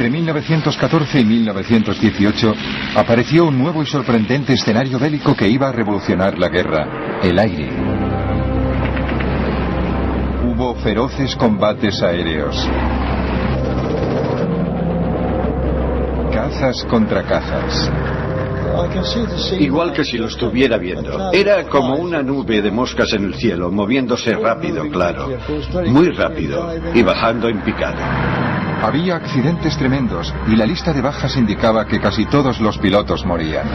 Entre 1914 y 1918 apareció un nuevo y sorprendente escenario bélico que iba a revolucionar la guerra: el aire. Hubo feroces combates aéreos. Cazas contra cazas. Igual que si lo estuviera viendo. Era como una nube de moscas en el cielo, moviéndose rápido, claro. Muy rápido y bajando en picado. Había accidentes tremendos y la lista de bajas indicaba que casi todos los pilotos morían.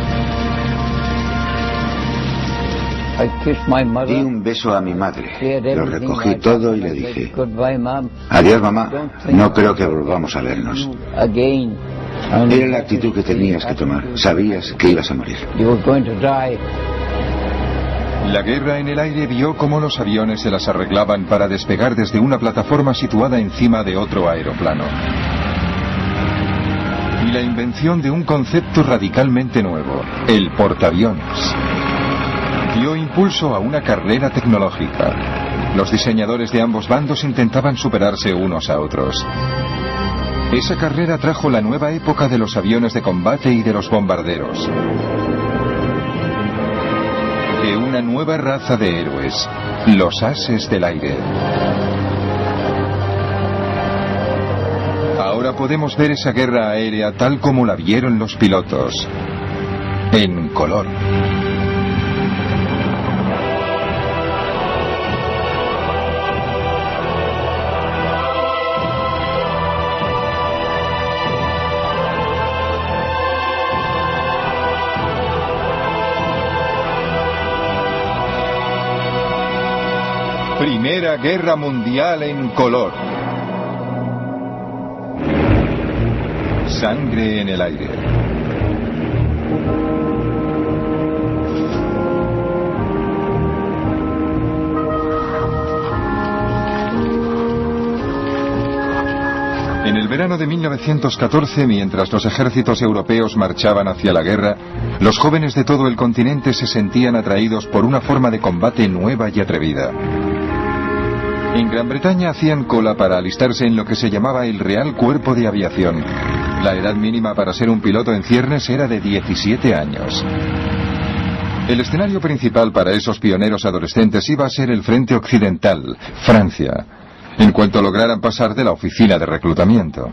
Di un beso a mi madre. Lo recogí todo y le dije: adiós, mamá. No creo que volvamos a vernos. Era la actitud que tenías que tomar. Sabías que ibas a morir. La guerra en el aire vio cómo los aviones se las arreglaban para despegar desde una plataforma situada encima de otro aeroplano. Y la invención de un concepto radicalmente nuevo: el portaaviones. Dio impulso a una carrera tecnológica. Los diseñadores de ambos bandos intentaban superarse unos a otros. Esa carrera trajo la nueva época de los aviones de combate y de los bombarderos. De una nueva raza de héroes, los ases del aire. Ahora podemos ver esa guerra aérea tal como la vieron los pilotos, en color. Primera Guerra Mundial en color. Sangre en el aire. En el verano de 1914, mientras los ejércitos europeos marchaban hacia la guerra, los jóvenes de todo el continente se sentían atraídos por una forma de combate nueva y atrevida. En Gran Bretaña hacían cola para alistarse en lo que se llamaba el Real Cuerpo de Aviación. La edad mínima para ser un piloto en ciernes era de 17 años. El escenario principal para esos pioneros adolescentes iba a ser el frente occidental, Francia, en cuanto lograran pasar de la oficina de reclutamiento.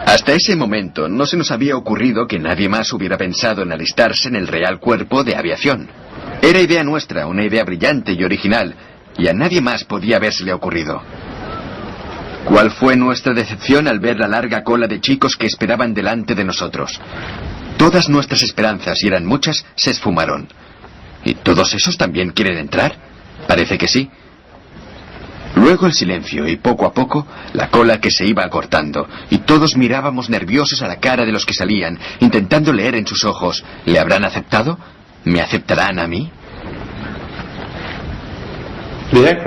Hasta ese momento no se nos había ocurrido que nadie más hubiera pensado en alistarse en el Real Cuerpo de Aviación. Era idea nuestra, una idea brillante y original, y a nadie más podía habérsele ocurrido. ¿Cuál fue nuestra decepción al ver la larga cola de chicos que esperaban delante de nosotros? Todas nuestras esperanzas, y eran muchas, se esfumaron. ¿Y todos esos también quieren entrar? Parece que sí. Luego el silencio y poco a poco la cola que se iba acortando, y todos mirábamos nerviosos a la cara de los que salían, intentando leer en sus ojos: ¿le habrán aceptado? ¿Me aceptarán a mí?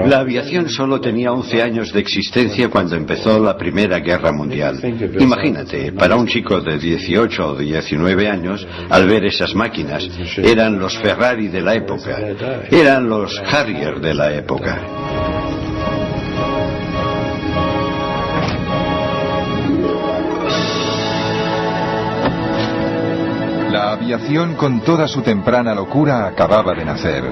La aviación solo tenía 11 años de existencia cuando empezó la Primera Guerra Mundial. Imagínate, para un chico de 18 o 19 años, al ver esas máquinas, eran los Ferrari de la época, eran los Harrier de la época. La aviación, con toda su temprana locura, acababa de nacer.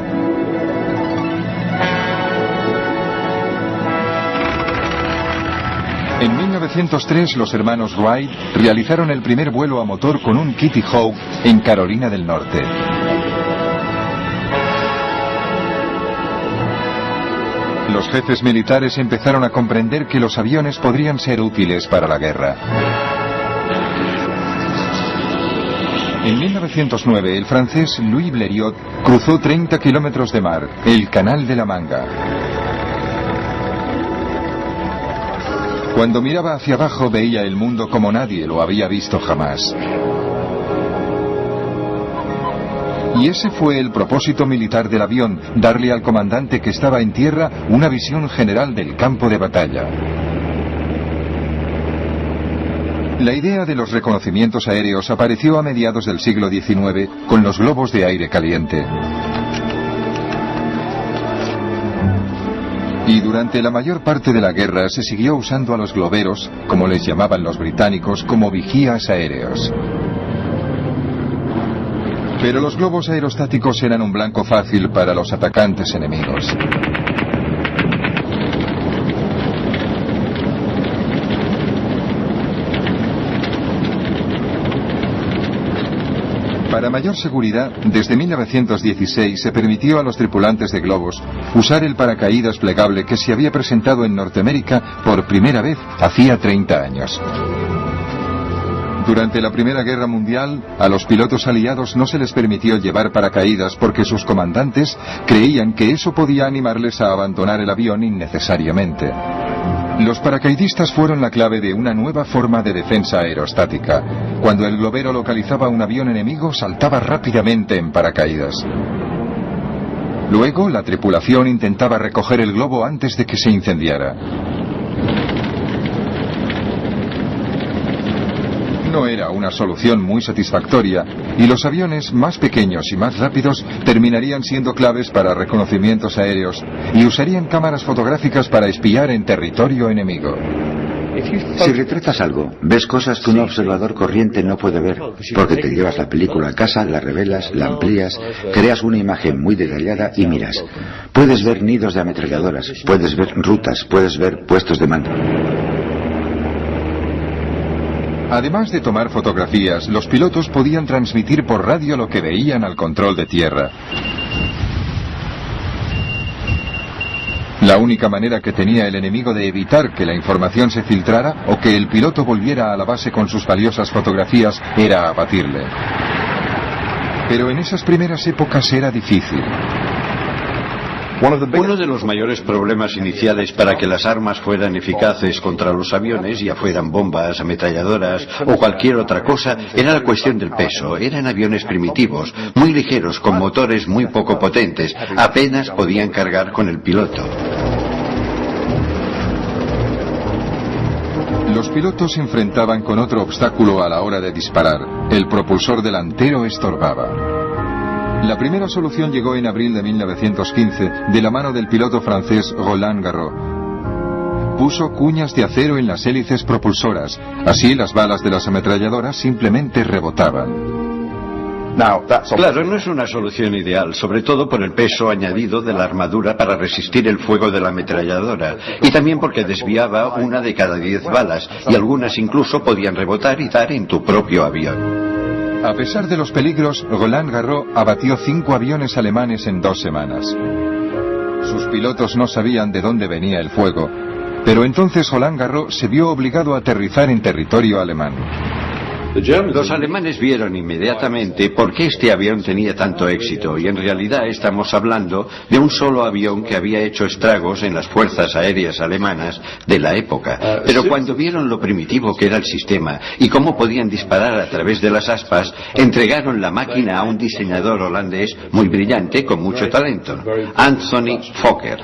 En 1903 los hermanos Wright realizaron el primer vuelo a motor con un Kitty Hawk en Carolina del Norte. Los jefes militares empezaron a comprender que los aviones podrían ser útiles para la guerra. En 1909 el francés Louis Blériot cruzó 30 kilómetros de mar, el Canal de la Manga. Cuando miraba hacia abajo veía el mundo como nadie lo había visto jamás. Y ese fue el propósito militar del avión: darle al comandante que estaba en tierra una visión general del campo de batalla. La idea de los reconocimientos aéreos apareció a mediados del siglo XIX con los globos de aire caliente. Y durante la mayor parte de la guerra se siguió usando a los globeros, como les llamaban los británicos, como vigías aéreos. Pero los globos aerostáticos eran un blanco fácil para los atacantes enemigos. Para mayor seguridad, desde 1916 se permitió a los tripulantes de globos usar el paracaídas plegable que se había presentado en Norteamérica por primera vez hacía 30 años. Durante la Primera Guerra Mundial, a los pilotos aliados no se les permitió llevar paracaídas porque sus comandantes creían que eso podía animarles a abandonar el avión innecesariamente. Los paracaidistas fueron la clave de una nueva forma de defensa aerostática. Cuando el globero localizaba un avión enemigo, saltaba rápidamente en paracaídas. Luego, la tripulación intentaba recoger el globo antes de que se incendiara. No era una solución muy satisfactoria, y los aviones más pequeños y más rápidos terminarían siendo claves para reconocimientos aéreos y usarían cámaras fotográficas para espiar en territorio enemigo. Si retratas algo, ves cosas que un observador corriente no puede ver, porque te llevas la película a casa, la revelas, la amplías, creas una imagen muy detallada y miras. Puedes ver nidos de ametralladoras, puedes ver rutas, puedes ver puestos de mando. Además de tomar fotografías, los pilotos podían transmitir por radio lo que veían al control de tierra. La única manera que tenía el enemigo de evitar que la información se filtrara o que el piloto volviera a la base con sus valiosas fotografías era abatirle. Pero en esas primeras épocas era difícil. Uno de los mayores problemas iniciales para que las armas fueran eficaces contra los aviones, ya fueran bombas, ametralladoras o cualquier otra cosa, era la cuestión del peso. Eran aviones primitivos, muy ligeros, con motores muy poco potentes. Apenas podían cargar con el piloto. Los pilotos se enfrentaban con otro obstáculo a la hora de disparar. El propulsor delantero estorbaba. La primera solución llegó en abril de 1915 de la mano del piloto francés Roland Garros. Puso cuñas de acero en las hélices propulsoras, así las balas de las ametralladoras simplemente rebotaban. Claro, no es una solución ideal, sobre todo por el peso añadido de la armadura para resistir el fuego de la ametralladora, y también porque desviaba 1 de cada 10 balas, y algunas incluso podían rebotar y dar en tu propio avión. A pesar de los peligros, Roland Garros abatió 5 aviones alemanes en 2 semanas. Sus pilotos no sabían de dónde venía el fuego, pero entonces Roland Garros se vio obligado a aterrizar en territorio alemán. Los alemanes vieron inmediatamente por qué este avión tenía tanto éxito, y en realidad estamos hablando de un solo avión que había hecho estragos en las fuerzas aéreas alemanas de la época. Pero cuando vieron lo primitivo que era el sistema y cómo podían disparar a través de las aspas, entregaron la máquina a un diseñador holandés muy brillante con mucho talento, Anthony Fokker.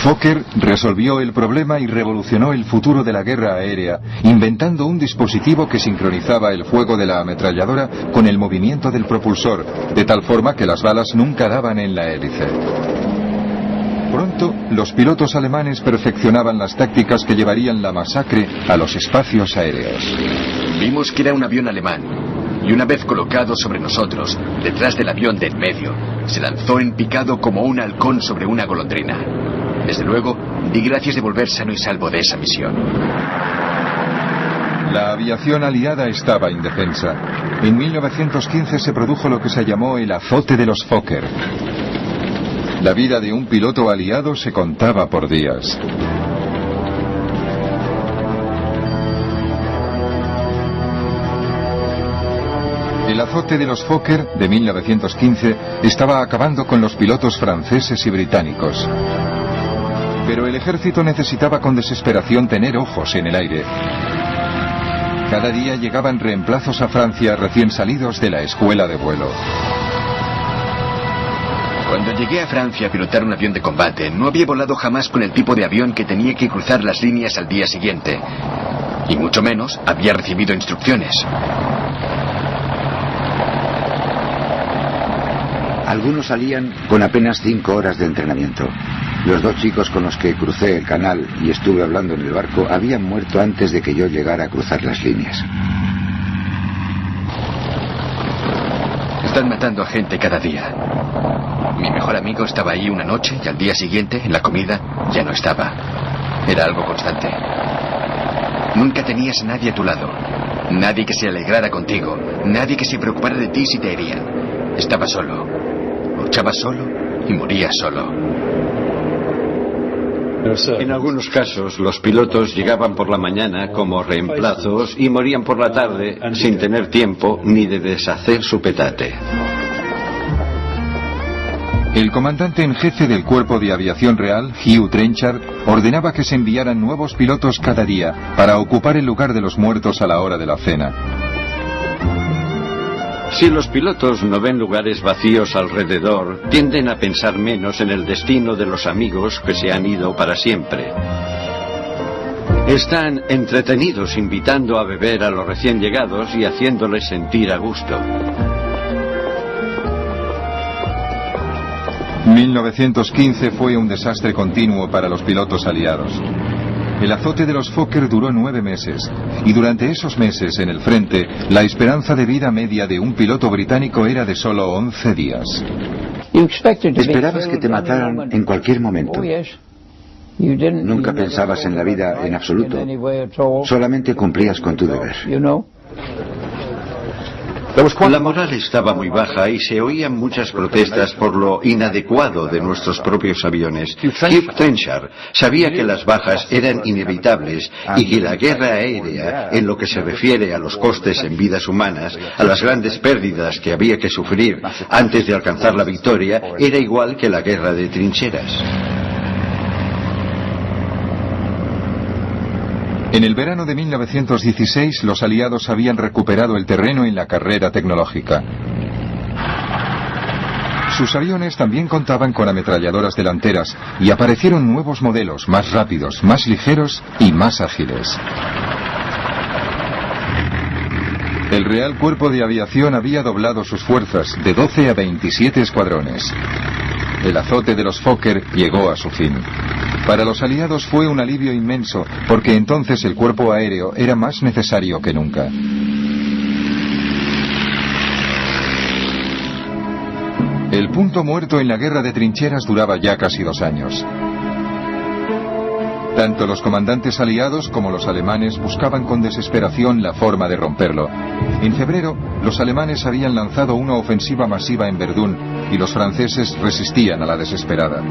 Fokker resolvió el problema y revolucionó el futuro de la guerra aérea, inventando un dispositivo que sincronizaba el fuego de la ametralladora con el movimiento del propulsor, de tal forma que las balas nunca daban en la hélice. Pronto, los pilotos alemanes perfeccionaban las tácticas que llevarían la masacre a los espacios aéreos. Vimos que era un avión alemán, y una vez colocado sobre nosotros, detrás del avión de en medio, se lanzó en picado como un halcón sobre una golondrina. Desde luego, di gracias de volver sano y salvo de esa misión. La aviación aliada estaba indefensa. En 1915 se produjo lo que se llamó el azote de los Fokker. La vida de un piloto aliado se contaba por días. El azote de los Fokker de 1915 estaba acabando con los pilotos franceses y británicos. Pero el ejército necesitaba con desesperación tener ojos en el aire. Cada día llegaban reemplazos a Francia recién salidos de la escuela de vuelo. Cuando llegué a Francia a pilotar un avión de combate, no había volado jamás con el tipo de avión que tenía que cruzar las líneas al día siguiente. Y mucho menos había recibido instrucciones. Algunos salían con apenas 5 horas de entrenamiento. Los 2 chicos con los que crucé el canal y estuve hablando en el barco habían muerto antes de que yo llegara a cruzar las líneas. Están matando a gente cada día. Mi mejor amigo estaba ahí una noche y al día siguiente, en la comida, ya no estaba. Era algo constante. Nunca tenías a nadie a tu lado. Nadie que se alegrara contigo. Nadie que se preocupara de ti si te herían. Estabas solo. Luchabas solo y morías solo. En algunos casos, los pilotos llegaban por la mañana como reemplazos y morían por la tarde sin tener tiempo ni de deshacer su petate. El comandante en jefe del Cuerpo de Aviación Real, Hugh Trenchard, ordenaba que se enviaran nuevos pilotos cada día para ocupar el lugar de los muertos a la hora de la cena. Si los pilotos no ven lugares vacíos alrededor, tienden a pensar menos en el destino de los amigos que se han ido para siempre. Están entretenidos invitando a beber a los recién llegados y haciéndoles sentir a gusto. 1915 fue un desastre continuo para los pilotos aliados. El azote de los Fokker duró 9 meses, y durante esos meses en el frente, la esperanza de vida media de un piloto británico era de solo 11 días. Esperabas que te mataran en cualquier momento. Nunca pensabas en la vida en absoluto. Solamente cumplías con tu deber. La moral estaba muy baja y se oían muchas protestas por lo inadecuado de nuestros propios aviones. Hugh Trenchard sabía que las bajas eran inevitables y que la guerra aérea, en lo que se refiere a los costes en vidas humanas, a las grandes pérdidas que había que sufrir antes de alcanzar la victoria, era igual que la guerra de trincheras. En el verano de 1916, los aliados habían recuperado el terreno en la carrera tecnológica. Sus aviones también contaban con ametralladoras delanteras y aparecieron nuevos modelos más rápidos, más ligeros y más ágiles. El Real Cuerpo de Aviación había doblado sus fuerzas de 12 a 27 escuadrones. El azote de los Fokker llegó a su fin. Para los aliados fue un alivio inmenso, porque entonces el cuerpo aéreo era más necesario que nunca. El punto muerto en la guerra de trincheras duraba ya casi 2 años. Tanto los comandantes aliados como los alemanes buscaban con desesperación la forma de romperlo. En febrero, los alemanes habían lanzado una ofensiva masiva en Verdún y los franceses resistían a la desesperada.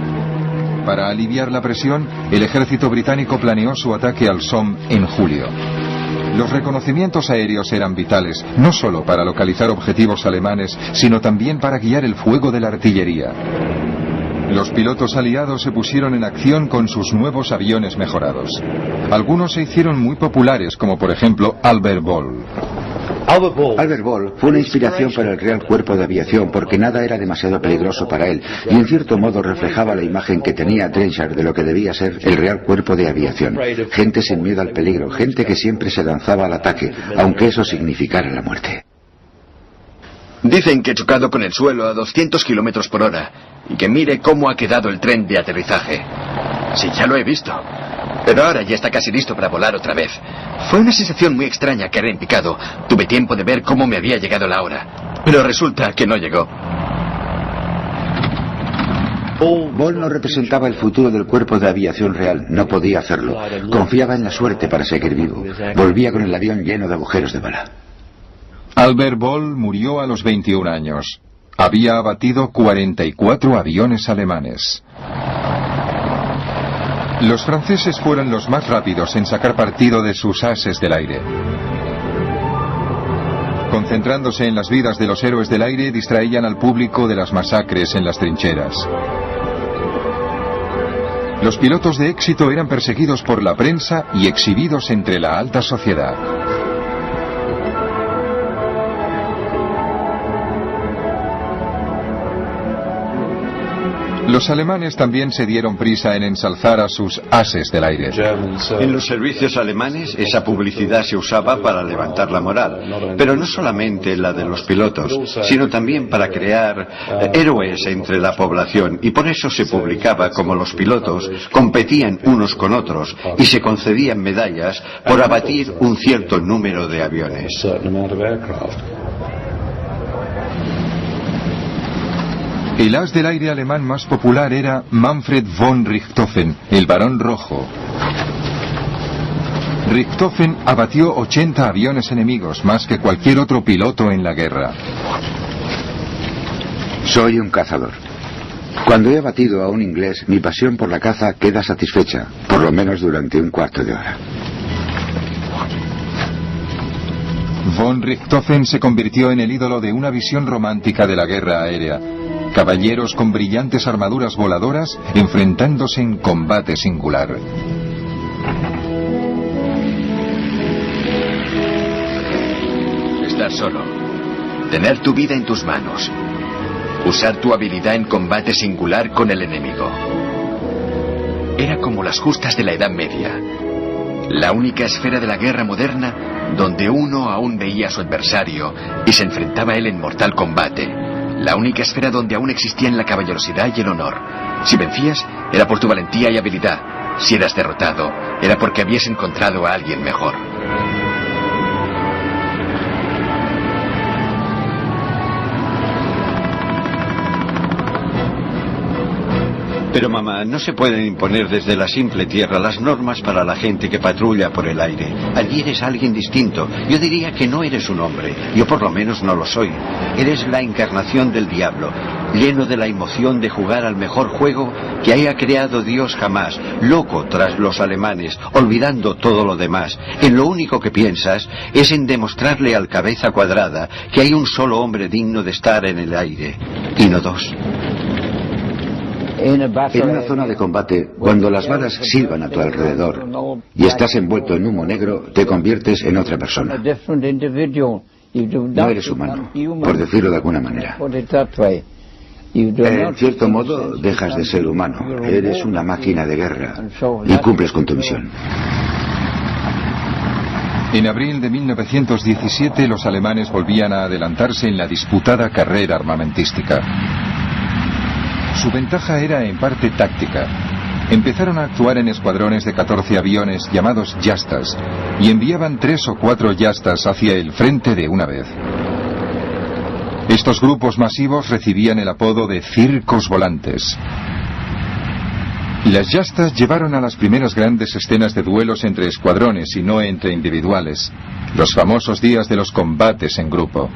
Para aliviar la presión, el ejército británico planeó su ataque al Somme en julio. Los reconocimientos aéreos eran vitales, no solo para localizar objetivos alemanes, sino también para guiar el fuego de la artillería. Los pilotos aliados se pusieron en acción con sus nuevos aviones mejorados. Algunos se hicieron muy populares, como por ejemplo Albert Ball. Albert Ball fue una inspiración para el Real Cuerpo de Aviación porque nada era demasiado peligroso para él y en cierto modo reflejaba la imagen que tenía Trenchard de lo que debía ser el Real Cuerpo de Aviación. Gente sin miedo al peligro, gente que siempre se lanzaba al ataque, aunque eso significara la muerte. Dicen que he chocado con el suelo a 200 kilómetros por hora y que mire cómo ha quedado el tren de aterrizaje. Sí, ya lo he visto. Pero ahora ya está casi listo para volar otra vez. Fue una sensación muy extraña caer en picado. Tuve tiempo de ver cómo me había llegado la hora. Pero resulta que no llegó. Ball no representaba el futuro del Cuerpo de Aviación Real. No podía hacerlo. Confiaba en la suerte para seguir vivo. Volvía con el avión lleno de agujeros de bala. Albert Ball murió a los 21 años. Había abatido 44 aviones alemanes. Los franceses fueron los más rápidos en sacar partido de sus ases del aire. Concentrándose en las vidas de los héroes del aire, distraían al público de las masacres en las trincheras. Los pilotos de éxito eran perseguidos por la prensa y exhibidos entre la alta sociedad. Los alemanes también se dieron prisa en ensalzar a sus ases del aire. En los servicios alemanes esa publicidad se usaba para levantar la moral, pero no solamente la de los pilotos, sino también para crear héroes entre la población, y por eso se publicaba como los pilotos competían unos con otros y se concedían medallas por abatir un cierto número de aviones. El as del aire alemán más popular era Manfred von Richthofen, el Barón Rojo. Richthofen abatió 80 aviones enemigos, más que cualquier otro piloto en la guerra. Soy un cazador. Cuando he abatido a un inglés, mi pasión por la caza queda satisfecha, por lo menos durante un cuarto de hora. Von Richthofen se convirtió en el ídolo de una visión romántica de la guerra aérea. Caballeros con brillantes armaduras voladoras enfrentándose en combate singular. Estar solo. Tener tu vida en tus manos. Usar tu habilidad en combate singular con el enemigo. Era como las justas de la Edad Media. La única esfera de la guerra moderna donde uno aún veía a su adversario y se enfrentaba a él en mortal combate. La única esfera donde aún existían la caballerosidad y el honor. Si vencías, era por tu valentía y habilidad. Si eras derrotado, era porque habías encontrado a alguien mejor. Pero mamá, no se pueden imponer desde la simple tierra las normas para la gente que patrulla por el aire. Allí eres alguien distinto. Yo diría que no eres un hombre. Yo por lo menos no lo soy. Eres la encarnación del diablo, lleno de la emoción de jugar al mejor juego que haya creado Dios jamás, loco tras los alemanes, olvidando todo lo demás. En lo único que piensas es en demostrarle al cabeza cuadrada que hay un solo hombre digno de estar en el aire, y no dos. En una zona de combate, cuando las balas silban a tu alrededor y estás envuelto en humo negro, te conviertes en otra persona. No eres humano, por decirlo de alguna manera. En cierto modo, dejas de ser humano. Eres una máquina de guerra y cumples con tu misión. En abril de 1917, los alemanes volvían a adelantarse en la disputada carrera armamentística. Su ventaja era en parte táctica. Empezaron a actuar en escuadrones de 14 aviones llamados Yastas y enviaban 3 o 4 Yastas hacia el frente de una vez. Estos grupos masivos recibían el apodo de circos volantes. Las Yastas llevaron a las primeras grandes escenas de duelos entre escuadrones y no entre individuales, los famosos días de los combates en grupo.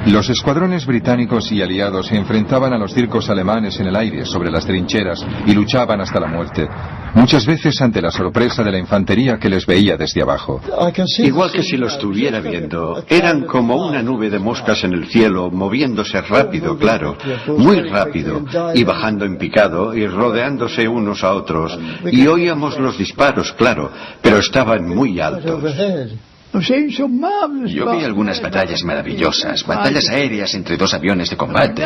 Los escuadrones británicos y aliados se enfrentaban a los circos alemanes en el aire sobre las trincheras y luchaban hasta la muerte, muchas veces ante la sorpresa de la infantería que les veía desde abajo. Igual que si lo estuviera viendo, eran como una nube de moscas en el cielo, moviéndose rápido, claro, muy rápido, y bajando en picado y rodeándose unos a otros, y oíamos los disparos, claro, pero estaban muy altos. Yo vi algunas batallas maravillosas, batallas aéreas entre 2 aviones de combate,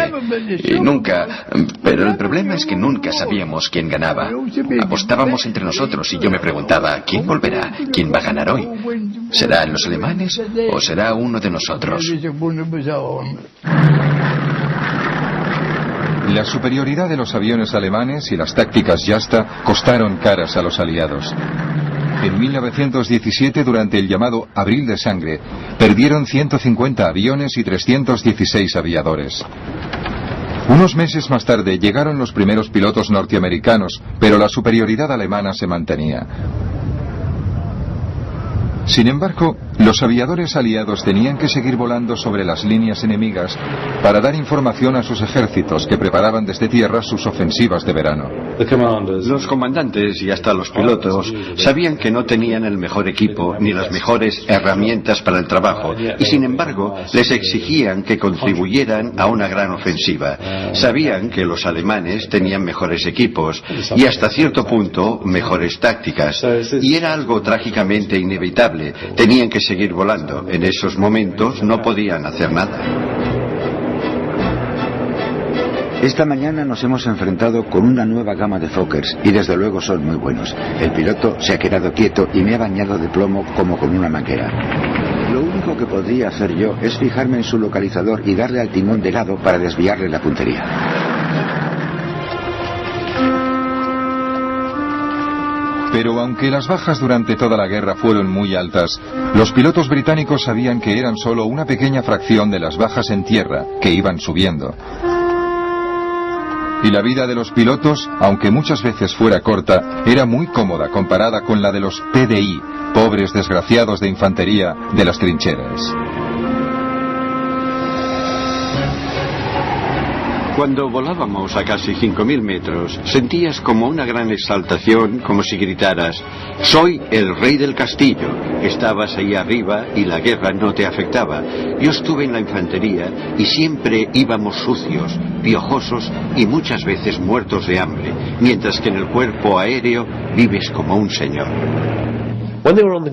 y nunca, pero el problema es que nunca sabíamos quién ganaba. Apostábamos entre nosotros y yo me preguntaba, ¿quién volverá? ¿Quién va a ganar hoy? ¿Serán los alemanes o será uno de nosotros? La superioridad de los aviones alemanes y las tácticas Yasta costaron caras a los aliados. En 1917, durante el llamado Abril de Sangre, perdieron 150 aviones y 316 aviadores. Unos meses más tarde llegaron los primeros pilotos norteamericanos, pero la superioridad alemana se mantenía. Sin embargo, los aviadores aliados tenían que seguir volando sobre las líneas enemigas para dar información a sus ejércitos que preparaban desde tierra sus ofensivas de verano. Los comandantes y hasta los pilotos sabían que no tenían el mejor equipo ni las mejores herramientas para el trabajo y sin embargo les exigían que contribuyeran a una gran ofensiva. Sabían que los alemanes tenían mejores equipos y hasta cierto punto mejores tácticas y era algo trágicamente inevitable. Tenían que seguir volando. En esos momentos no podían hacer nada. Esta mañana nos hemos enfrentado con una nueva gama de Fokkers y desde luego son muy buenos. El piloto se ha quedado quieto y me ha bañado de plomo como con una manguera. Lo único que podría hacer yo es fijarme en su localizador y darle al timón de lado para desviarle la puntería. Pero aunque las bajas durante toda la guerra fueron muy altas, los pilotos británicos sabían que eran solo una pequeña fracción de las bajas en tierra, que iban subiendo. Y la vida de los pilotos, aunque muchas veces fuera corta, era muy cómoda comparada con la de los PDI, pobres desgraciados de infantería de las trincheras. Cuando volábamos a casi 5.000 metros, sentías como una gran exaltación, como si gritaras: «Soy el rey del castillo». Estabas ahí arriba y la guerra no te afectaba. Yo estuve en la infantería y siempre íbamos sucios, piojosos y muchas veces muertos de hambre, mientras que en el cuerpo aéreo vives como un señor.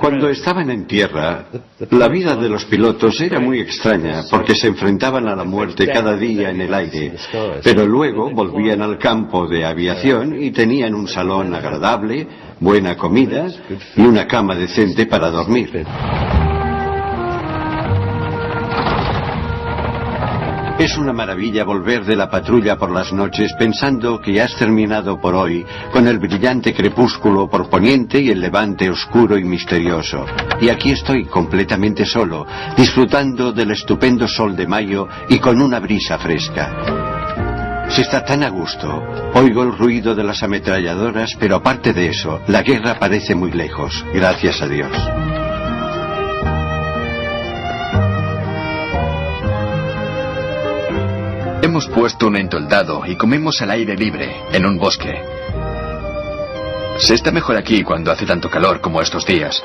Cuando estaban en tierra, la vida de los pilotos era muy extraña, porque se enfrentaban a la muerte cada día en el aire, pero luego volvían al campo de aviación y tenían un salón agradable, buena comida y una cama decente para dormir. Es una maravilla volver de la patrulla por las noches pensando que has terminado por hoy, con el brillante crepúsculo por poniente y el levante oscuro y misterioso. Y aquí estoy completamente solo, disfrutando del estupendo sol de mayo y con una brisa fresca. Se está tan a gusto. Oigo el ruido de las ametralladoras, pero aparte de eso, la guerra parece muy lejos, gracias a Dios. Hemos puesto un entoldado y comemos al aire libre, en un bosque. Se está mejor aquí cuando hace tanto calor como estos días.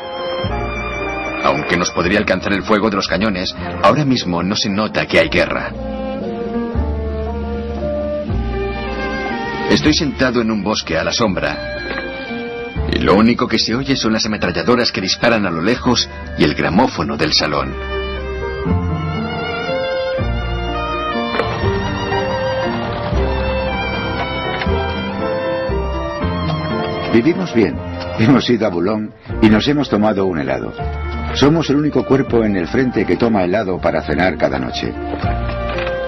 Aunque nos podría alcanzar el fuego de los cañones, ahora mismo no se nota que hay guerra. Estoy sentado en un bosque a la sombra, y lo único que se oye son las ametralladoras que disparan a lo lejos y el gramófono del salón. Vivimos bien. Hemos ido a Boulogne y nos hemos tomado un helado. Somos el único cuerpo en el frente que toma helado para cenar cada noche.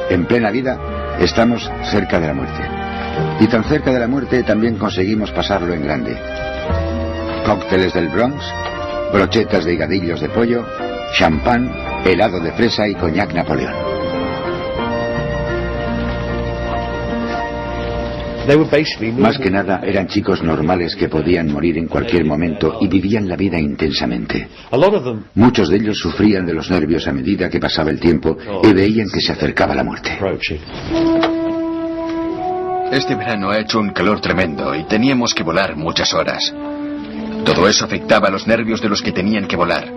En plena vida, estamos cerca de la muerte. Y tan cerca de la muerte también conseguimos pasarlo en grande. Cócteles del Bronx, brochetas de higadillos de pollo, champán, helado de fresa y coñac Napoleón. Más que nada eran chicos normales que podían morir en cualquier momento y vivían la vida intensamente. Muchos de ellos sufrían de los nervios a medida que pasaba el tiempo y veían que se acercaba la muerte. Este verano ha hecho un calor tremendo y teníamos que volar muchas horas. Todo eso afectaba a los nervios de los que tenían que volar.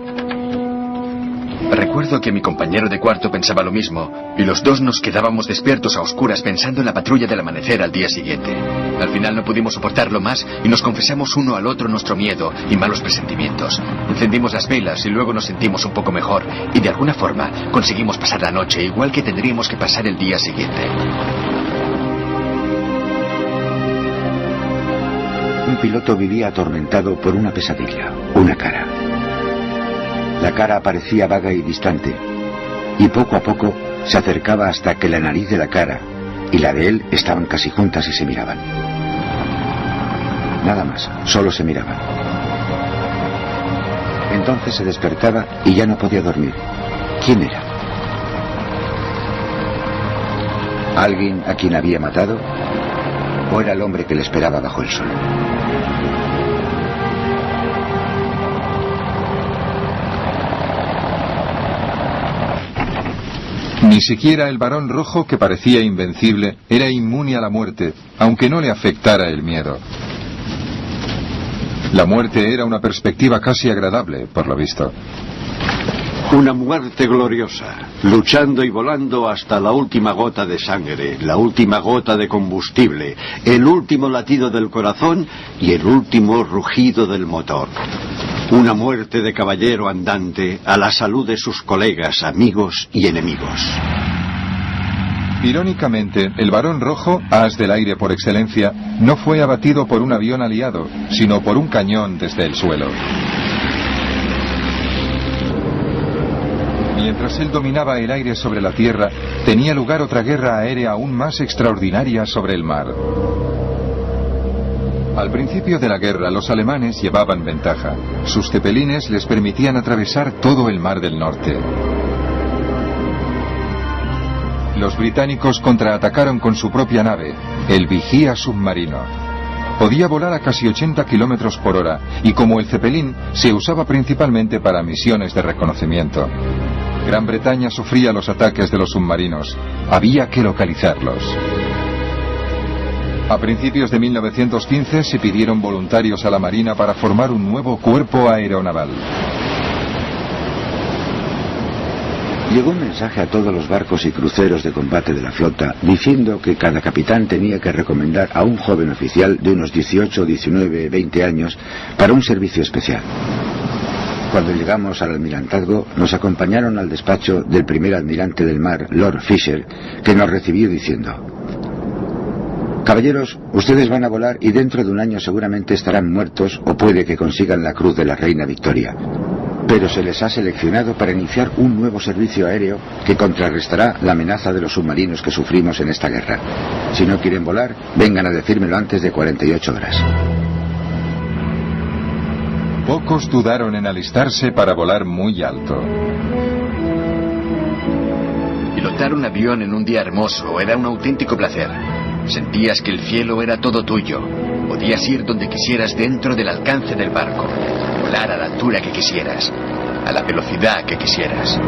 Recuerdo que mi compañero de cuarto pensaba lo mismo, y los dos nos quedábamos despiertos a oscuras pensando en la patrulla del amanecer al día siguiente. Al final no pudimos soportarlo más y nos confesamos uno al otro nuestro miedo y malos presentimientos. Encendimos las velas y luego nos sentimos un poco mejor, y de alguna forma conseguimos pasar la noche igual que tendríamos que pasar el día siguiente. Un piloto vivía atormentado por una pesadilla, una cara. La cara parecía vaga y distante, y poco a poco se acercaba hasta que la nariz de la cara y la de él estaban casi juntas y se miraban. Nada más, solo se miraban. Entonces se despertaba y ya no podía dormir. ¿Quién era? ¿Alguien a quien había matado? ¿O era el hombre que le esperaba bajo el sol? Ni siquiera el varón rojo, que parecía invencible, era inmune a la muerte, aunque no le afectara el miedo. La muerte era una perspectiva casi agradable, por lo visto. Una muerte gloriosa, luchando y volando hasta la última gota de sangre, la última gota de combustible, el último latido del corazón y el último rugido del motor. Una muerte de caballero andante a la salud de sus colegas, amigos y enemigos. Irónicamente, el Barón Rojo, as del aire por excelencia, no fue abatido por un avión aliado, sino por un cañón desde el suelo. Mientras él dominaba el aire sobre la tierra, tenía lugar otra guerra aérea aún más extraordinaria sobre el mar. Al principio de la guerra, los alemanes llevaban ventaja. Sus cepelines les permitían atravesar todo el Mar del Norte. Los británicos contraatacaron con su propia nave, el Vigía submarino. Podía volar a casi 80 kilómetros por hora y, como el Zeppelin, se usaba principalmente para misiones de reconocimiento. Gran Bretaña sufría los ataques de los submarinos. Había que localizarlos. A principios de 1915 se pidieron voluntarios a la Marina para formar un nuevo cuerpo aeronaval. Llegó un mensaje a todos los barcos y cruceros de combate de la flota diciendo que cada capitán tenía que recomendar a un joven oficial de unos 18, 19, 20 años para un servicio especial. Cuando llegamos al almirantazgo, nos acompañaron al despacho del primer almirante del mar, Lord Fisher, que nos recibió diciendo: caballeros, ustedes van a volar y dentro de un año seguramente estarán muertos o puede que consigan la Cruz de la Reina Victoria. Pero se les ha seleccionado para iniciar un nuevo servicio aéreo que contrarrestará la amenaza de los submarinos que sufrimos en esta guerra. Si no quieren volar, vengan a decírmelo antes de 48 horas. Pocos dudaron en alistarse para volar muy alto. Pilotar un avión en un día hermoso era un auténtico placer. Sentías que el cielo era todo tuyo. Podías ir donde quisieras dentro del alcance del barco. Volar a la altura que quisieras, a la velocidad que quisieras.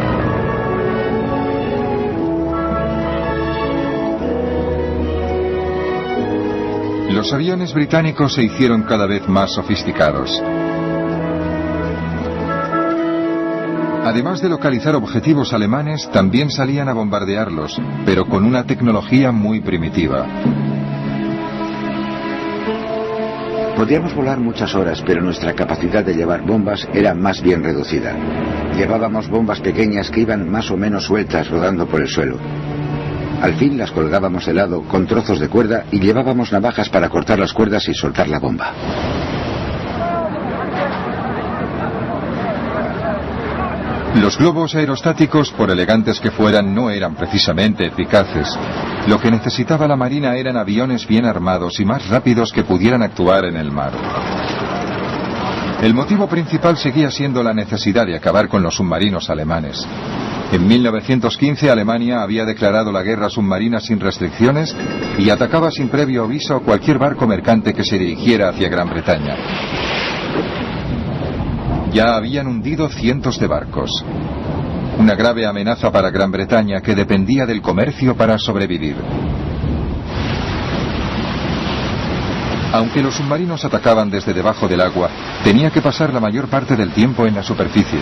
Los aviones británicos se hicieron cada vez más sofisticados. Además de localizar objetivos alemanes, también salían a bombardearlos, pero con una tecnología muy primitiva. Podíamos volar muchas horas, pero nuestra capacidad de llevar bombas era más bien reducida. Llevábamos bombas pequeñas que iban más o menos sueltas rodando por el suelo. Al fin las colgábamos de lado con trozos de cuerda y llevábamos navajas para cortar las cuerdas y soltar la bomba. Los globos aerostáticos, por elegantes que fueran, no eran precisamente eficaces. Lo que necesitaba la Marina eran aviones bien armados y más rápidos que pudieran actuar en el mar. El motivo principal seguía siendo la necesidad de acabar con los submarinos alemanes. En 1915 Alemania había declarado la guerra submarina sin restricciones y atacaba sin previo aviso cualquier barco mercante que se dirigiera hacia Gran Bretaña. Ya habían hundido cientos de barcos. Una grave amenaza para Gran Bretaña que dependía del comercio para sobrevivir. Aunque los submarinos atacaban desde debajo del agua, tenía que pasar la mayor parte del tiempo en la superficie.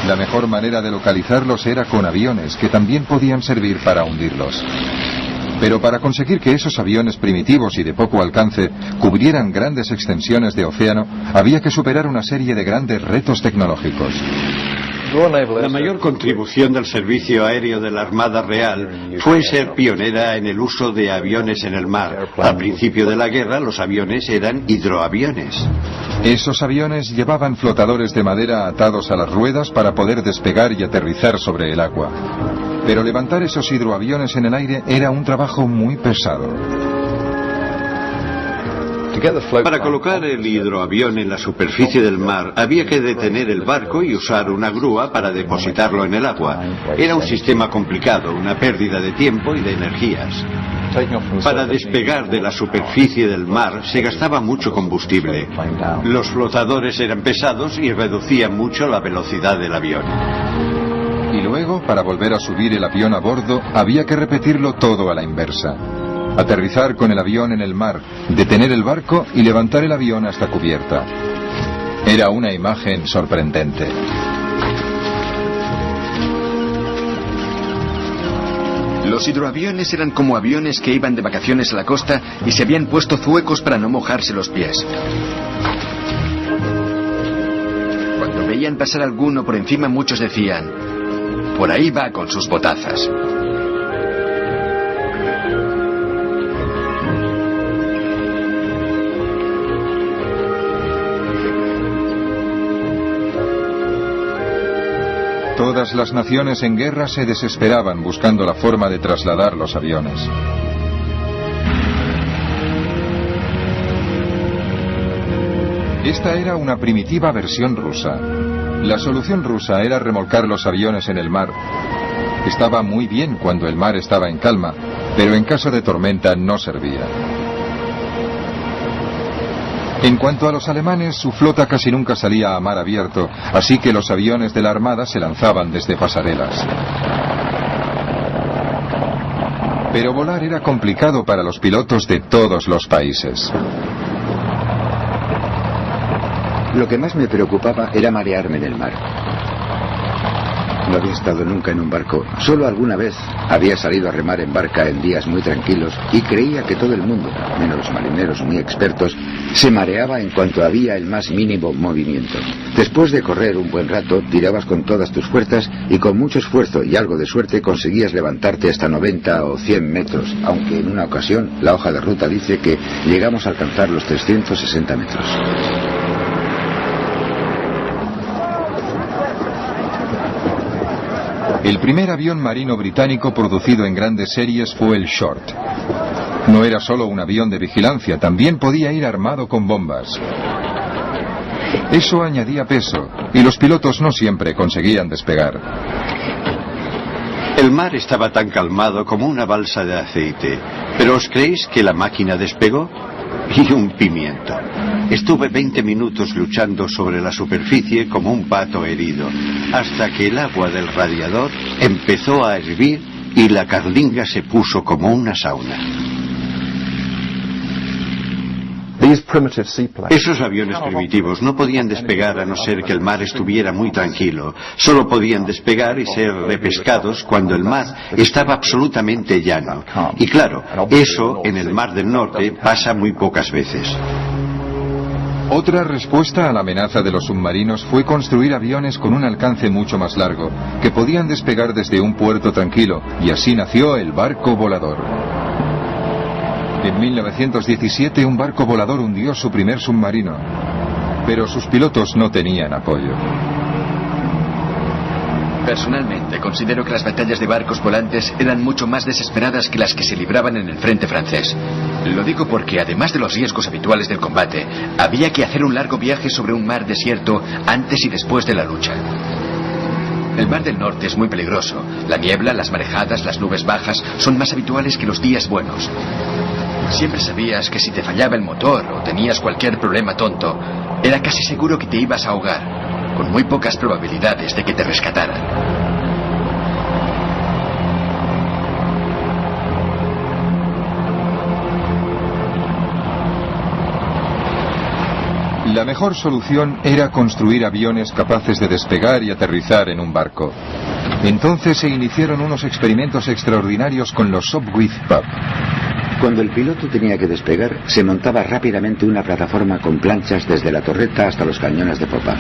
La mejor manera de localizarlos era con aviones, que también podían servir para hundirlos. Pero para conseguir que esos aviones primitivos y de poco alcance cubrieran grandes extensiones de océano, había que superar una serie de grandes retos tecnológicos. La mayor contribución del servicio aéreo de la Armada Real fue ser pionera en el uso de aviones en el mar. Al principio de la guerra, los aviones eran hidroaviones. Esos aviones llevaban flotadores de madera atados a las ruedas para poder despegar y aterrizar sobre el agua. Pero levantar esos hidroaviones en el aire era un trabajo muy pesado. Para colocar el hidroavión en la superficie del mar, había que detener el barco y usar una grúa para depositarlo en el agua. Era un sistema complicado, una pérdida de tiempo y de energías. Para despegar de la superficie del mar se gastaba mucho combustible. Los flotadores eran pesados y reducían mucho la velocidad del avión. Y luego, para volver a subir el avión a bordo, había que repetirlo todo a la inversa. Aterrizar con el avión en el mar, detener el barco y levantar el avión hasta cubierta. Era una imagen sorprendente. Los hidroaviones eran como aviones que iban de vacaciones a la costa y se habían puesto zuecos para no mojarse los pies. Cuando veían pasar alguno por encima, muchos decían: por ahí va con sus botazas. Todas las naciones en guerra se desesperaban buscando la forma de trasladar los aviones. Esta era una primitiva versión rusa. La solución rusa era remolcar los aviones en el mar. Estaba muy bien cuando el mar estaba en calma, pero en caso de tormenta no servía. En cuanto a los alemanes, su flota casi nunca salía a mar abierto, así que los aviones de la Armada se lanzaban desde pasarelas. Pero volar era complicado para los pilotos de todos los países. Lo que más me preocupaba era marearme en el mar. No había estado nunca en un barco. Solo alguna vez había salido a remar en barca en días muy tranquilos y creía que todo el mundo, menos los marineros muy expertos, se mareaba en cuanto había el más mínimo movimiento. Después de correr un buen rato, tirabas con todas tus fuerzas y con mucho esfuerzo y algo de suerte conseguías levantarte hasta 90 o 100 metros, aunque en una ocasión la hoja de ruta dice que llegamos a alcanzar los 360 metros. El primer avión marino británico producido en grandes series fue el Short. No era solo un avión de vigilancia, también podía ir armado con bombas. Eso añadía peso, y los pilotos no siempre conseguían despegar. El mar estaba tan calmado como una balsa de aceite. ¿Pero os creéis que la máquina despegó? Y un pimiento. Estuve 20 minutos luchando sobre la superficie como un pato herido, hasta que el agua del radiador empezó a hervir y la carlinga se puso como una sauna. Esos aviones primitivos no podían despegar a no ser que el mar estuviera muy tranquilo. Solo podían despegar y ser repescados cuando el mar estaba absolutamente llano. Y claro, eso en el Mar del Norte pasa muy pocas veces. Otra respuesta a la amenaza de los submarinos fue construir aviones con un alcance mucho más largo, que podían despegar desde un puerto tranquilo, y así nació el barco volador. En 1917 un barco volador hundió su primer submarino, pero sus pilotos no tenían apoyo. Personalmente, considero que las batallas de barcos volantes eran mucho más desesperadas que las que se libraban en el frente francés. Lo digo porque, además de los riesgos habituales del combate, había que hacer un largo viaje sobre un mar desierto antes y después de la lucha. El Mar del Norte es muy peligroso. La niebla, las marejadas, las nubes bajas son más habituales que los días buenos. Siempre sabías que si te fallaba el motor o tenías cualquier problema tonto, era casi seguro que te ibas a ahogar, con muy pocas probabilidades de que te rescataran. La mejor solución era construir aviones capaces de despegar y aterrizar en un barco. Entonces se iniciaron unos experimentos extraordinarios con los Sopwith Pup. Cuando el piloto tenía que despegar, se montaba rápidamente una plataforma con planchas desde la torreta hasta los cañones de popa.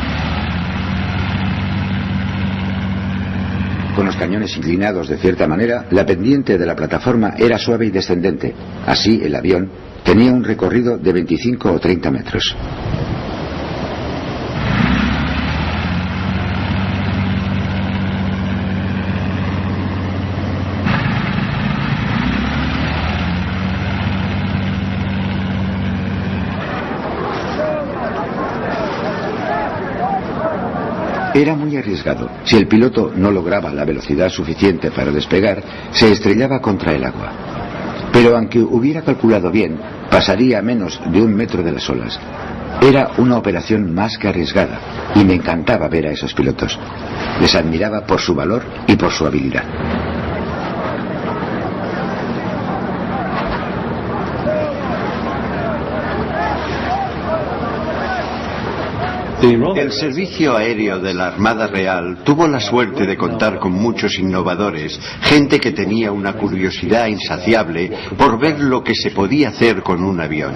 Con los cañones inclinados de cierta manera, la pendiente de la plataforma era suave y descendente. Así, el avión tenía un recorrido de 25 o 30 metros. Era muy arriesgado. Si el piloto no lograba la velocidad suficiente para despegar, se estrellaba contra el agua. Pero aunque hubiera calculado bien, pasaría a menos de 1 metro de las olas. Era una operación más que arriesgada, y me encantaba ver a esos pilotos. Les admiraba por su valor y por su habilidad. El servicio aéreo de la Armada Real tuvo la suerte de contar con muchos innovadores, gente que tenía una curiosidad insaciable por ver lo que se podía hacer con un avión.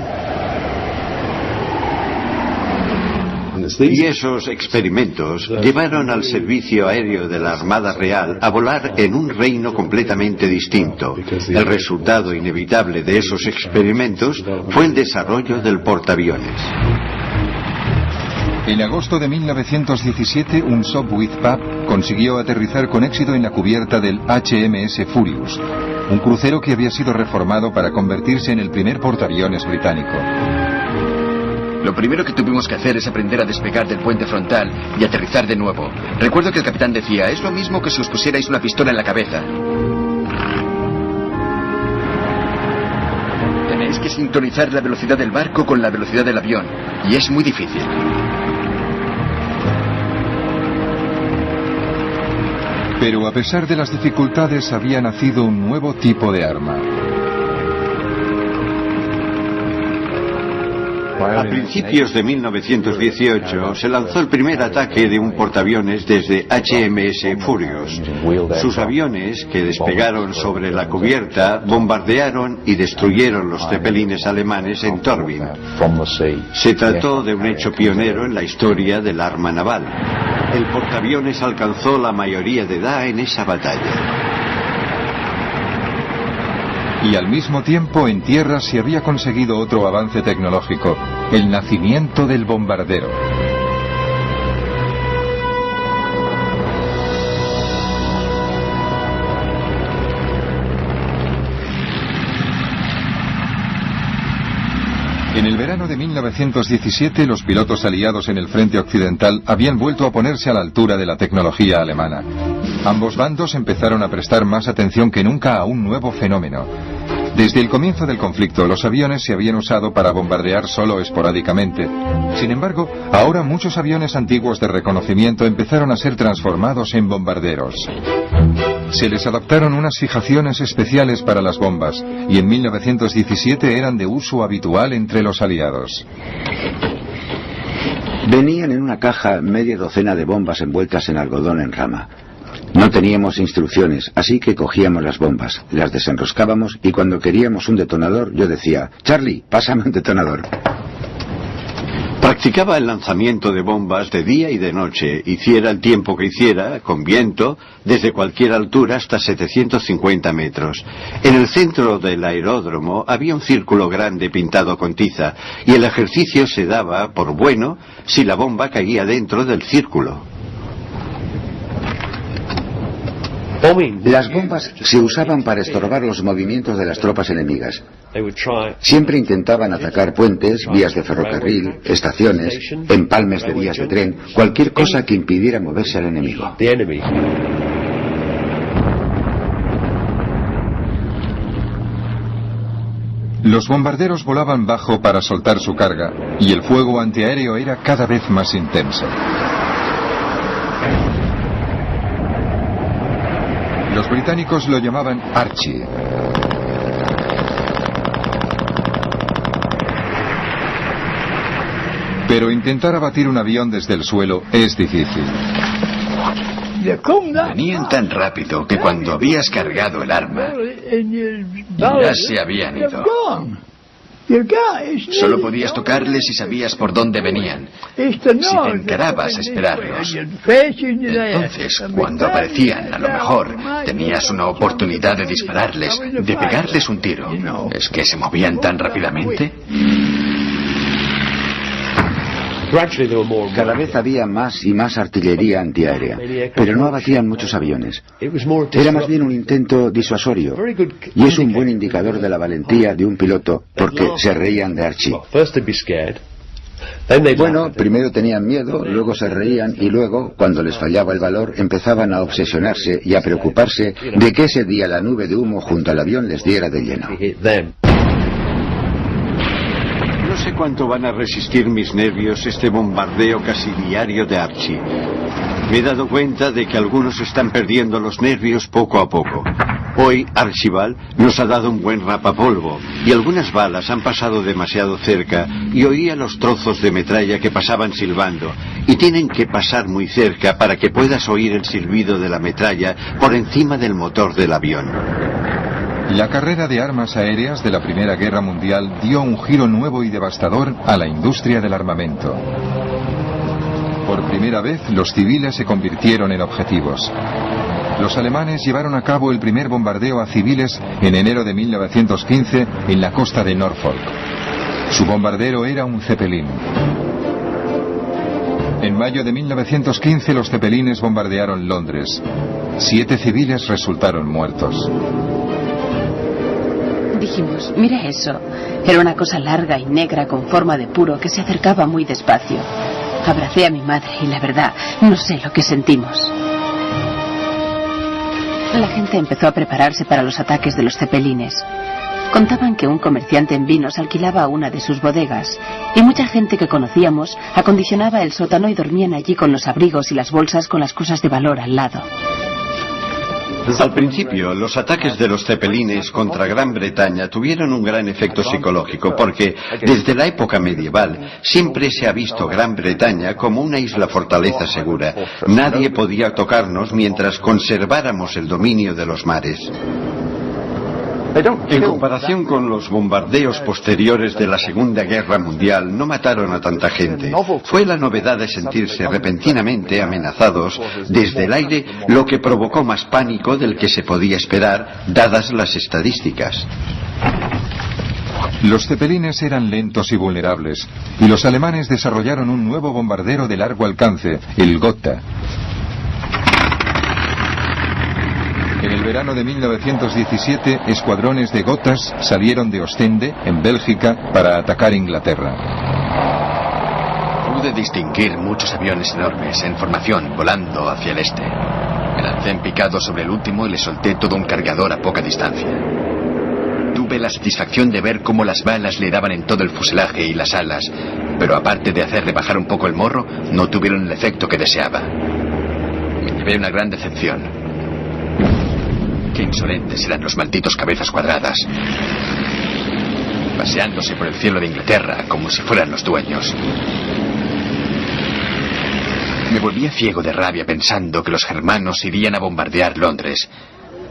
Y esos experimentos llevaron al servicio aéreo de la Armada Real a volar en un reino completamente distinto. El resultado inevitable de esos experimentos fue el desarrollo del portaaviones. En agosto de 1917, un Sopwith Pup consiguió aterrizar con éxito en la cubierta del HMS Furious, un crucero que había sido reformado para convertirse en el primer portaaviones británico. Lo primero que tuvimos que hacer es aprender a despegar del puente frontal y aterrizar de nuevo. Recuerdo que el capitán decía, es lo mismo que si os pusierais una pistola en la cabeza. Tenéis que sincronizar la velocidad del barco con la velocidad del avión, y es muy difícil. Pero a pesar de las dificultades, había nacido un nuevo tipo de arma. A principios de 1918 se lanzó el primer ataque de un portaaviones desde HMS Furious. Sus aviones, que despegaron sobre la cubierta, bombardearon y destruyeron los zeppelines alemanes en Torbium. Se trató de un hecho pionero en la historia del arma naval. El portaaviones alcanzó la mayoría de edad en esa batalla. Y al mismo tiempo en tierra se había conseguido otro avance tecnológico, el nacimiento del bombardero. En el verano de 1917, los pilotos aliados en el frente occidental habían vuelto a ponerse a la altura de la tecnología alemana. Ambos bandos empezaron a prestar más atención que nunca a un nuevo fenómeno. Desde el comienzo del conflicto, los aviones se habían usado para bombardear solo esporádicamente. Sin embargo, ahora muchos aviones antiguos de reconocimiento empezaron a ser transformados en bombarderos. Se les adaptaron unas fijaciones especiales para las bombas, y en 1917 eran de uso habitual entre los aliados. Venían en una caja media docena de bombas envueltas en algodón en rama. No teníamos instrucciones, así que cogíamos las bombas, las desenroscábamos y cuando queríamos un detonador yo decía, Charlie, pásame un detonador. Practicaba el lanzamiento de bombas de día y de noche, hiciera el tiempo que hiciera, con viento, desde cualquier altura hasta 750 metros. En el centro del aeródromo había un círculo grande pintado con tiza, y el ejercicio se daba por bueno si la bomba caía dentro del círculo. Las bombas se usaban para estorbar los movimientos de las tropas enemigas. Siempre intentaban atacar puentes, vías de ferrocarril, estaciones, empalmes de vías de tren, cualquier cosa que impidiera moverse al enemigo. Los bombarderos volaban bajo para soltar su carga, y el fuego antiaéreo era cada vez más intenso. Los británicos lo llamaban Archie. Pero intentar abatir un avión desde el suelo es difícil. Venían tan rápido que cuando habías cargado el arma, ya se habían ido. Solo podías tocarles si sabías por dónde venían, si te encarabas a esperarlos. Entonces, cuando aparecían, a lo mejor tenías una oportunidad de dispararles, de pegarles un tiro. ¿Es que se movían tan rápidamente? Cada vez había más y más artillería antiaérea, pero no abatían muchos aviones. Era más bien un intento disuasorio, y es un buen indicador de la valentía de un piloto, porque se reían de Archie. Bueno, primero tenían miedo, luego se reían y luego, cuando les fallaba el valor, empezaban a obsesionarse y a preocuparse de que ese día la nube de humo junto al avión les diera de lleno. No sé cuánto van a resistir mis nervios este bombardeo casi diario de Archie. Me he dado cuenta de que algunos están perdiendo los nervios poco a poco. Hoy Archibald nos ha dado un buen rapapolvo y algunas balas han pasado demasiado cerca y oía los trozos de metralla que pasaban silbando y tienen que pasar muy cerca para que puedas oír el silbido de la metralla por encima del motor del avión. La carrera de armas aéreas de la Primera Guerra Mundial dio un giro nuevo y devastador a la industria del armamento. Por primera vez, los civiles se convirtieron en objetivos. Los alemanes llevaron a cabo el primer bombardeo a civiles en enero de 1915 en la costa de Norfolk. Su bombardero era un Zeppelin. En mayo de 1915 los cepelines bombardearon Londres. 7 civiles resultaron muertos. Dijimos, mira eso. Era una cosa larga y negra con forma de puro que se acercaba muy despacio. Abracé a mi madre y la verdad, no sé lo que sentimos. La gente empezó a prepararse para los ataques de los cepelines. Contaban que un comerciante en vinos alquilaba una de sus bodegas y mucha gente que conocíamos acondicionaba el sótano y dormían allí con los abrigos y las bolsas con las cosas de valor al lado. Al principio, los ataques de los cepelines contra Gran Bretaña tuvieron un gran efecto psicológico porque desde la época medieval siempre se ha visto Gran Bretaña como una isla fortaleza segura. Nadie podía tocarnos mientras conserváramos el dominio de los mares. En comparación con los bombardeos posteriores de la Segunda Guerra Mundial, no mataron a tanta gente. Fue la novedad de sentirse repentinamente amenazados desde el aire lo que provocó más pánico del que se podía esperar, dadas las estadísticas. Los cepelines eran lentos y vulnerables, y los alemanes desarrollaron un nuevo bombardero de largo alcance, el Gotha. En el verano de 1917, escuadrones de Gothas salieron de Ostende, en Bélgica, para atacar Inglaterra. Pude distinguir muchos aviones enormes en formación volando hacia el este. Me lancé en picado sobre el último y le solté todo un cargador a poca distancia. Tuve la satisfacción de ver cómo las balas le daban en todo el fuselaje y las alas, pero aparte de hacerle bajar un poco el morro, no tuvieron el efecto que deseaba. Me llevé una gran decepción. Qué insolentes eran los malditos cabezas cuadradas, paseándose por el cielo de Inglaterra como si fueran los dueños. Me volvía ciego de rabia pensando que los germanos irían a bombardear Londres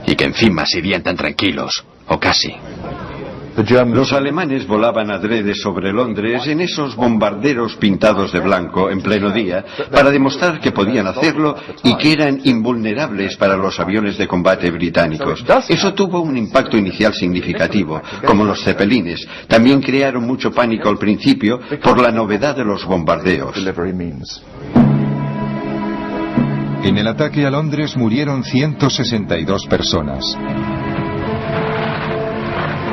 y que encima se irían tan tranquilos, o casi. Los alemanes volaban adrede sobre Londres en esos bombarderos pintados de blanco en pleno día para demostrar que podían hacerlo y que eran invulnerables para los aviones de combate británicos. Eso tuvo un impacto inicial significativo, como los cepelines. También crearon mucho pánico al principio por la novedad de los bombardeos. En el ataque a Londres murieron 162 personas.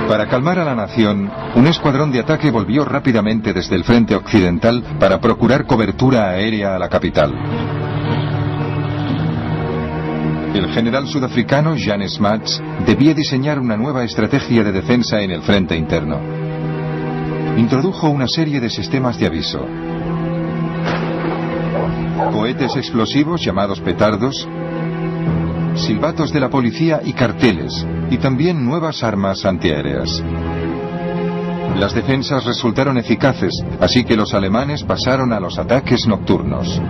Para calmar a la nación, un escuadrón de ataque volvió rápidamente desde el frente occidental para procurar cobertura aérea a la capital. El general sudafricano Jan Smuts debía diseñar una nueva estrategia de defensa en el frente interno. Introdujo una serie de sistemas de aviso. Cohetes explosivos llamados petardos, silbatos de la policía y carteles, y también nuevas armas antiaéreas. Las defensas resultaron eficaces, así que los alemanes pasaron a los ataques nocturnos.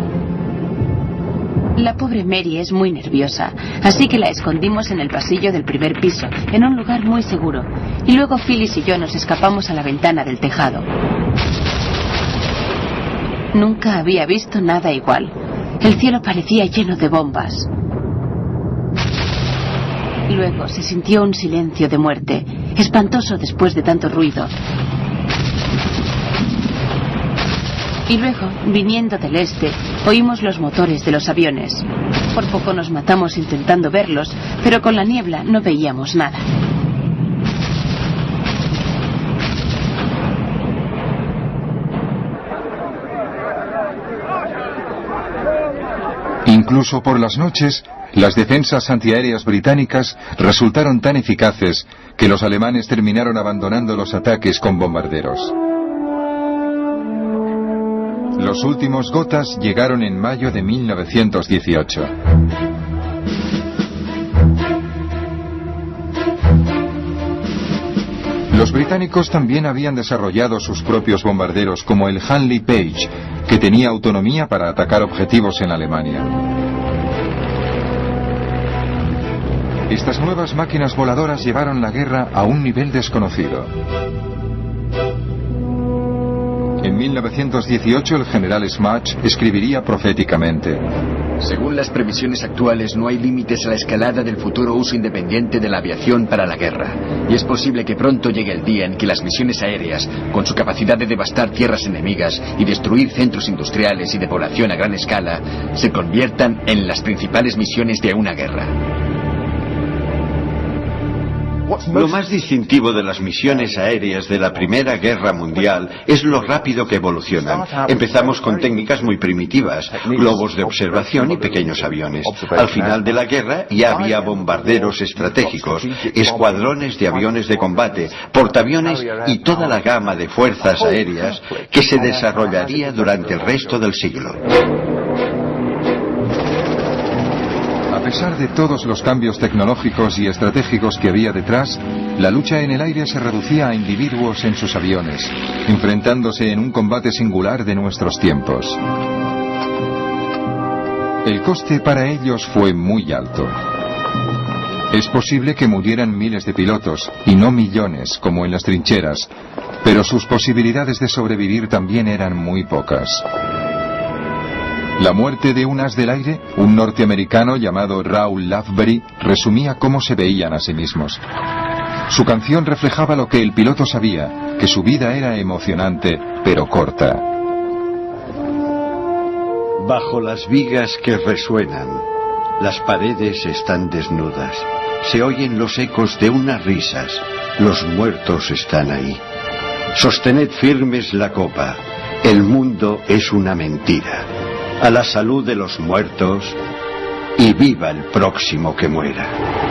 La pobre Mary es muy nerviosa, así que la escondimos en el pasillo del primer piso, en un lugar muy seguro, y luego Phyllis y yo nos escapamos a la ventana del tejado. Nunca había visto nada igual. El cielo parecía lleno de bombas. Luego se sintió un silencio de muerte, espantoso después de tanto ruido. Y luego, viniendo del este, oímos los motores de los aviones. Por poco nos matamos intentando verlos, pero con la niebla no veíamos nada. Incluso por las noches, las defensas antiaéreas británicas resultaron tan eficaces que los alemanes terminaron abandonando los ataques con bombarderos. Los últimos Gothas llegaron en mayo de 1918. Los británicos también habían desarrollado sus propios bombarderos, como el Handley Page, que tenía autonomía para atacar objetivos en Alemania. Estas nuevas máquinas voladoras llevaron la guerra a un nivel desconocido. En 1918 el general Smuts escribiría proféticamente: según las previsiones actuales, no hay límites a la escalada del futuro uso independiente de la aviación para la guerra. Y es posible que pronto llegue el día en que las misiones aéreas, con su capacidad de devastar tierras enemigas y destruir centros industriales y de población a gran escala, se conviertan en las principales misiones de una guerra. Lo más distintivo de las misiones aéreas de la Primera Guerra Mundial es lo rápido que evolucionan. Empezamos con técnicas muy primitivas, globos de observación y pequeños aviones. Al final de la guerra ya había bombarderos estratégicos, escuadrones de aviones de combate, portaaviones y toda la gama de fuerzas aéreas que se desarrollaría durante el resto del siglo. A pesar de todos los cambios tecnológicos y estratégicos que había detrás, la lucha en el aire se reducía a individuos en sus aviones, enfrentándose en un combate singular de nuestros tiempos. El coste para ellos fue muy alto. Es posible que murieran miles de pilotos, y no millones, como en las trincheras, pero sus posibilidades de sobrevivir también eran muy pocas. La muerte de un as del aire, un norteamericano llamado Raoul Lavery, resumía cómo se veían a sí mismos. Su canción reflejaba lo que el piloto sabía, que su vida era emocionante, pero corta. Bajo las vigas que resuenan, las paredes están desnudas. Se oyen los ecos de unas risas. Los muertos están ahí. Sostened firmes la copa. El mundo es una mentira. A la salud de los muertos y viva el próximo que muera.